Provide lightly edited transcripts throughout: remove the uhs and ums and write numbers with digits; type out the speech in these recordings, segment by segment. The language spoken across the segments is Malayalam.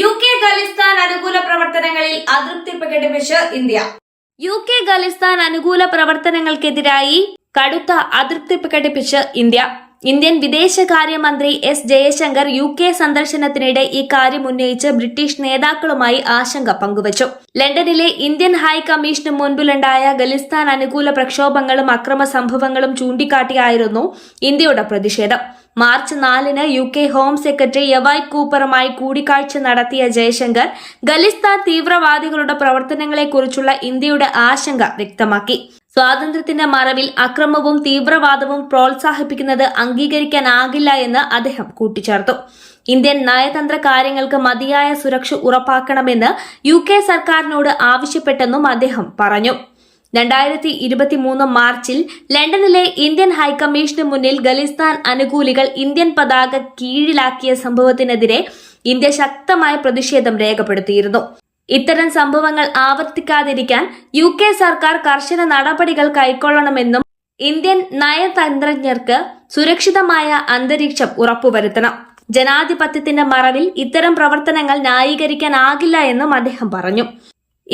UK ഖലിസ്ഥാൻ അനുകൂല പ്രവർത്തനങ്ങളിൽ അതൃപ്തി പ്രകടിപ്പിച്ച് ഇന്ത്യ. UK ഖലിസ്ഥാൻ അനുകൂല പ്രവർത്തനങ്ങൾക്കെതിരായി കടുത്ത അതൃപ്തി പ്രകടിപ്പിച്ച് ഇന്ത്യ. ഇന്ത്യൻ വിദേശകാര്യമന്ത്രി എസ് ജയശങ്കർ UK സന്ദർശനത്തിനിടെ ഇക്കാര്യം ഉന്നയിച്ച് ബ്രിട്ടീഷ് നേതാക്കളുമായി ആശങ്ക പങ്കുവച്ചു. ലണ്ടനിലെ ഇന്ത്യൻ ഹൈക്കമ്മീഷന് മുൻപിലുണ്ടായ ഖലിസ്ഥാൻ അനുകൂല പ്രക്ഷോഭങ്ങളും അക്രമ സംഭവങ്ങളും ചൂണ്ടിക്കാട്ടിയായിരുന്നു ഇന്ത്യയുടെ പ്രതിഷേധം. മാർച്ച് 4-ന് UK ഹോം സെക്രട്ടറി യവൈറ്റ് കൂപ്പറുമായി കൂടിക്കാഴ്ച നടത്തിയ ജയശങ്കർ ഖലിസ്ഥാൻ തീവ്രവാദികളുടെ പ്രവർത്തനങ്ങളെക്കുറിച്ചുള്ള ഇന്ത്യയുടെ ആശങ്ക വ്യക്തമാക്കി. സ്വാതന്ത്ര്യത്തിന്റെ മറവിൽ അക്രമവും തീവ്രവാദവും പ്രോത്സാഹിപ്പിക്കുന്നത് അംഗീകരിക്കാനാകില്ല എന്ന് അദ്ദേഹം കൂട്ടിച്ചേർത്തു. ഇന്ത്യൻ നയതന്ത്ര കാര്യങ്ങൾക്ക് മതിയായ സുരക്ഷ ഉറപ്പാക്കണമെന്ന് UK സർക്കാരിനോട് ആവശ്യപ്പെട്ടെന്നും അദ്ദേഹം പറഞ്ഞു. 2023 മാർച്ചിൽ ലണ്ടനിലെ ഇന്ത്യൻ ഹൈക്കമ്മീഷന് മുന്നിൽ ഖലിസ്ഥാൻ അനുകൂലികൾ ഇന്ത്യൻ പതാക കീഴിലാക്കിയ സംഭവത്തിനെതിരെ ഇന്ത്യ ശക്തമായ പ്രതിഷേധം രേഖപ്പെടുത്തിയിരുന്നു. ഇത്തരം സംഭവങ്ങൾ ആവർത്തിക്കാതിരിക്കാൻ UK സർക്കാർ കർശന നടപടികൾ കൈക്കൊള്ളണമെന്നും ഇന്ത്യൻ നയതന്ത്രജ്ഞർക്ക് സുരക്ഷിതമായ അന്തരീക്ഷം ഉറപ്പുവരുത്തണം. ജനാധിപത്യത്തിന്റെ മറവിൽ ഇത്തരം പ്രവർത്തനങ്ങൾ ന്യായീകരിക്കാനാകില്ല എന്നും അദ്ദേഹം പറഞ്ഞു.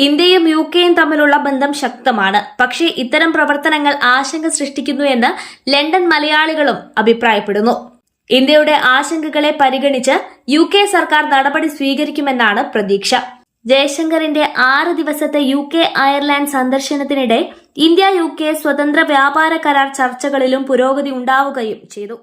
ഇന്ത്യയും UKയും തമ്മിലുള്ള ബന്ധം ശക്തമാണ്. പക്ഷേ ഇത്തരം പ്രവർത്തനങ്ങൾ ആശങ്ക സൃഷ്ടിക്കുന്നു എന്ന് ലണ്ടൻ മലയാളികളും അഭിപ്രായപ്പെടുന്നു. ഇന്ത്യയുടെ ആശങ്കകളെ പരിഗണിച്ച് UK സർക്കാർ നടപടി സ്വീകരിക്കുമെന്നാണ് പ്രതീക്ഷ. ജയശങ്കറിന്റെ 6 ദിവസത്തെ UK അയർലാൻഡ് സന്ദർശനത്തിനിടെ ഇന്ത്യ UK സ്വതന്ത്ര വ്യാപാര കരാർ ചർച്ചകളിലും പുരോഗതി ഉണ്ടാവുകയും ചെയ്തു.